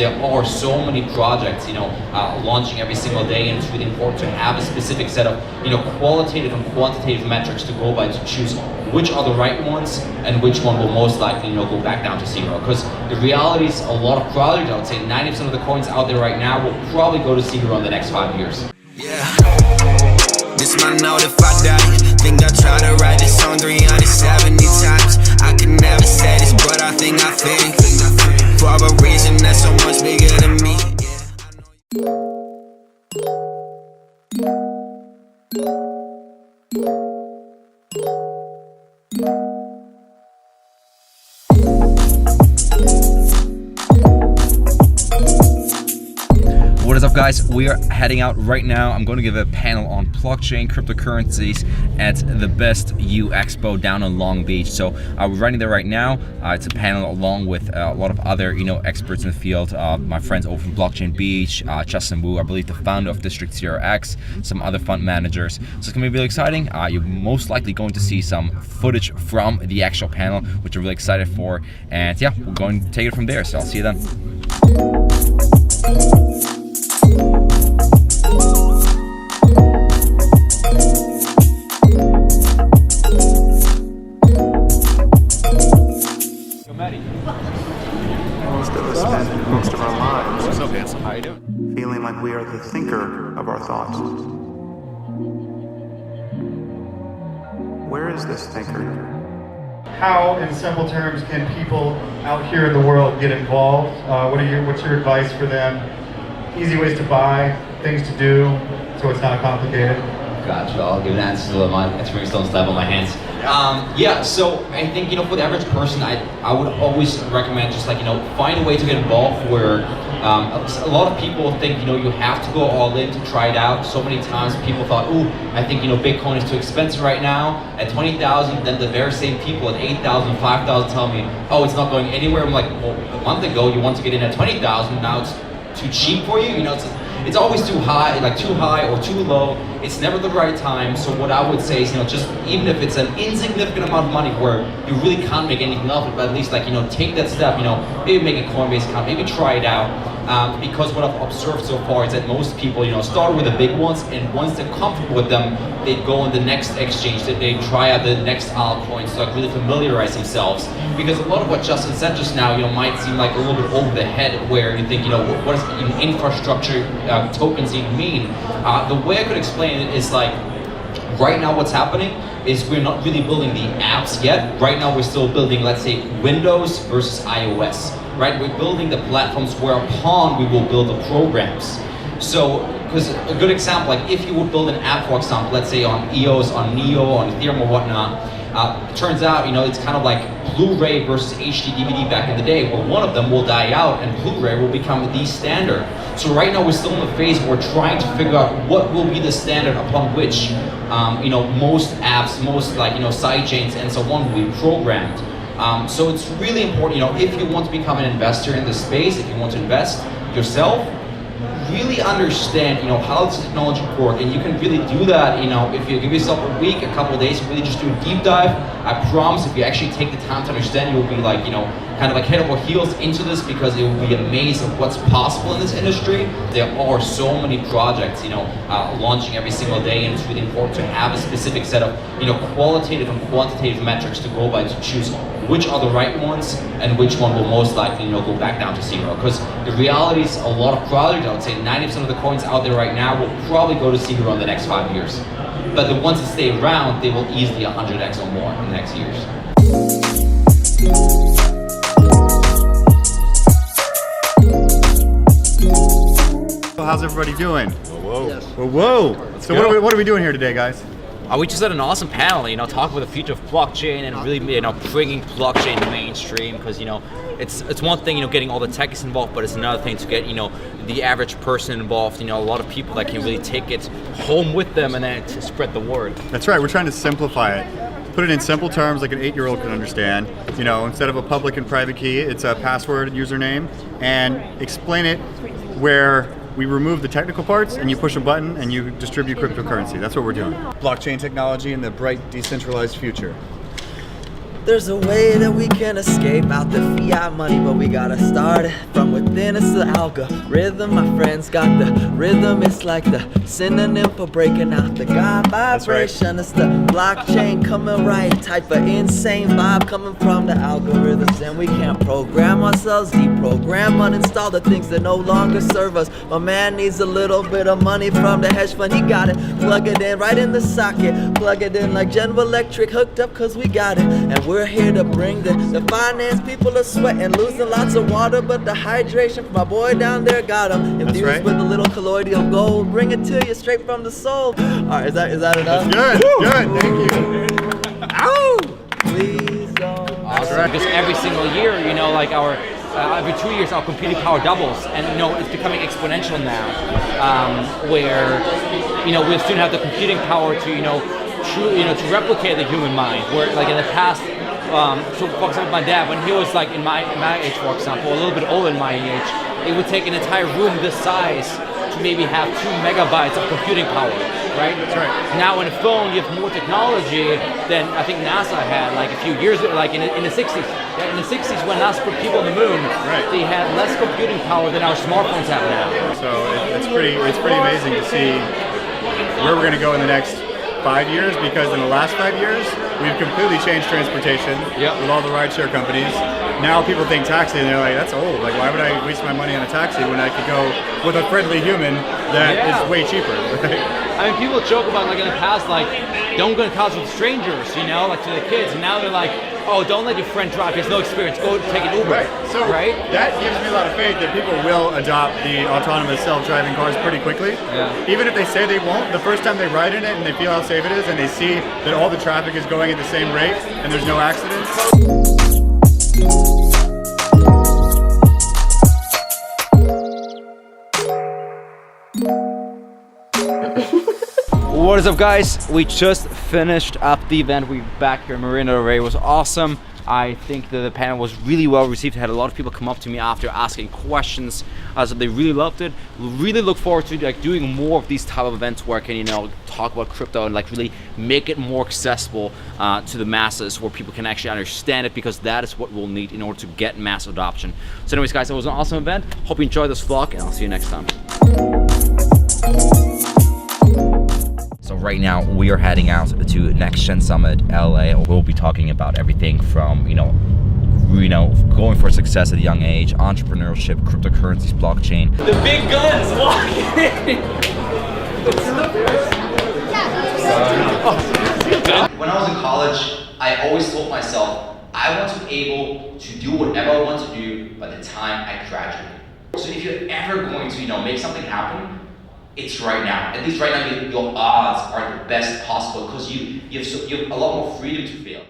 There are so many projects, launching every single day, and it's really important to have a specific set of, qualitative and quantitative metrics to go by to choose which are the right ones and which one will most likely, go back down to zero. Because the reality is, a lot of projects, I would say 90% of the coins out there right now will probably go to zero in the next 5 years. Yeah. This my note if I die. Think I tried to write this song 370 times. I can never say this, but I think I think. For a reason that's so much bigger than me. What is up, guys? We are heading out right now. I'm going to give a panel on blockchain cryptocurrencies at the Best U Expo down in Long Beach. So we're running there right now. It's a panel along with a lot of other experts in the field. My friends over from Blockchain Beach, Justin Wu, I believe the founder of District 0x, some other fund managers. So it's going to be really exciting. You're most likely going to see some footage from the actual panel, which I'm really excited for. And yeah, we're going to take it from there. So I'll see you then. Most of us spend most of our lives What's up, handsome? How you doing? feeling like we are the thinker of our thoughts. Where is this thinker? How, in simple terms, can people out here in the world get involved? What's your advice for them? Easy ways to buy, things to do, so it's not complicated. Gotcha. I'll give an answer to my experience don't slap on my hands. So I think, for the average person, I would always recommend just find a way to get involved where a lot of people think, you have to go all in to try it out. So many times people thought, ooh, I think, Bitcoin is too expensive right now at 20,000. Then the very same people at 8,000, 5,000 tell me, oh, it's not going anywhere. I'm like, well, a month ago you wanted to get in at 20,000. Now it's too cheap for you. It's always too high, too high or too low. It's never the right time. So what I would say is, just even if it's an insignificant amount of money where you really can't make anything of it, but at least take that step, maybe make a Coinbase account, maybe try it out. Because what I've observed so far is that most people, start with the big ones, and once they're comfortable with them, they go on the next exchange, that they try out the next altcoins to really familiarize themselves. Because a lot of what Justin said just now, might seem like a little bit over the head, where you think, what does even infrastructure tokens even mean? The way I could explain it is right now what's happening is we're not really building the apps yet. Right now we're still building, let's say, Windows versus iOS. Right, we're building the platforms whereupon we will build the programs. So, because a good example, if you would build an app, for example, let's say on EOS, on Neo, on Ethereum or whatnot, it turns out, it's kind of like Blu-ray versus HD DVD back in the day, where one of them will die out and Blu-ray will become the standard. So right now we're still in the phase where we're trying to figure out what will be the standard upon which, most apps, most sidechains and so on will be programmed. So it's really important, if you want to become an investor in this space, if you want to invest yourself, really understand, how does technology work, and you can really do that, if you give yourself a week, a couple of days, really just do a deep dive. I promise if you actually take the time to understand, you'll be kind of head over heels into this, because it will be amazed at what's possible in this industry. There are so many projects, launching every single day, and it's really important to have a specific set of, qualitative and quantitative metrics to go by to choose which are the right ones and which one will most likely, go back down to zero. Because the reality is, a lot of projects, I would say 90% of the coins out there right now will probably go to zero in the next 5 years. But the ones that stay around, they will easily 100x or more in the next years. So how's everybody doing? Whoa. Yes. Whoa. So what are we doing here today, guys? We just had an awesome panel, talking about the future of blockchain and really, bringing blockchain mainstream, because, it's one thing, getting all the techies involved, but it's another thing to get, the average person involved, a lot of people that can really take it home with them and then to spread the word. That's right, we're trying to simplify it. Put it in simple terms like an 8-year-old can understand. Instead of a public and private key, it's a password, username, and explain it where we remove the technical parts and you push a button and you distribute cryptocurrency. That's what we're doing. Blockchain technology and the bright decentralized future. There's a way that we can escape out the fiat money, but we gotta start it from within. It's the algorithm, my friends got the rhythm. It's like the synonym for breaking out the God vibration. It's the blockchain coming right, type of insane vibe coming from the algorithms. And we can't program ourselves, deprogram, uninstall the things that no longer serve us. My man needs a little bit of money from the hedge fund, he got it. Plug it in right in the socket, plug it in like General Electric, hooked up cause we got it. And we're here to bring the finance. People are sweating, losing lots of water, but the hydration from my boy down there got him. Infused with a little colloidal gold, bring it to you straight from the soul. Alright, is that enough? That's good, thank you. Ow! Please don't. Awesome. Because every single year, you know, like our every 2 years our computing power doubles, and you know it's becoming exponential now, where you know we soon have the computing power to to replicate the human mind. Where like in the past, so for example, my dad, when he was like in my age, for example, a little bit older than my age, it would take an entire room this size to maybe have 2 megabytes of computing power, right? That's right. Now in a phone, you have more technology than I think NASA had like a few years ago, like in the 60s. In the 60s, when NASA put people on the moon, they had less computing power than our smartphones have now. So it's pretty amazing to see where we're going to go in the next 5 years, because in the last 5 years, we've completely changed transportation with all the rideshare companies. Now people think taxi and they're like, that's old. Like, why would I waste my money on a taxi when I could go with a friendly human that is way cheaper, right? I mean, people joke about like in the past, like, don't go to college with strangers, you know, like to the kids. And now they're like, oh, don't let your friend drive. He has no experience. Go take an Uber. Right. So that gives me a lot of faith that people will adopt the autonomous self-driving cars pretty quickly. Yeah. Even if they say they won't, the first time they ride in it and they feel how safe it is and they see that all the traffic is going at the same rate and there's no accidents. What is up, guys? We just finished up the event. We're back here in Marina Del Rey. It was awesome. I think that the panel was really well received. I had a lot of people come up to me after asking questions, so they really loved it. Really look forward to like doing more of these type of events where I can, talk about crypto and like really make it more accessible to the masses, where people can actually understand it, because that is what we'll need in order to get mass adoption. So anyways, guys, it was an awesome event. Hope you enjoyed this vlog, and I'll see you next time. So right now we are heading out to Next Gen Summit LA. We'll be talking about everything from going for success at a young age, entrepreneurship, cryptocurrencies, blockchain. The big guns walking in. When I was in college, I always told myself I want to be able to do whatever I want to do by the time I graduate. So if you're ever going to make something happen, it's right now. At least right now, your odds are the best possible, because you have a lot more freedom to fail.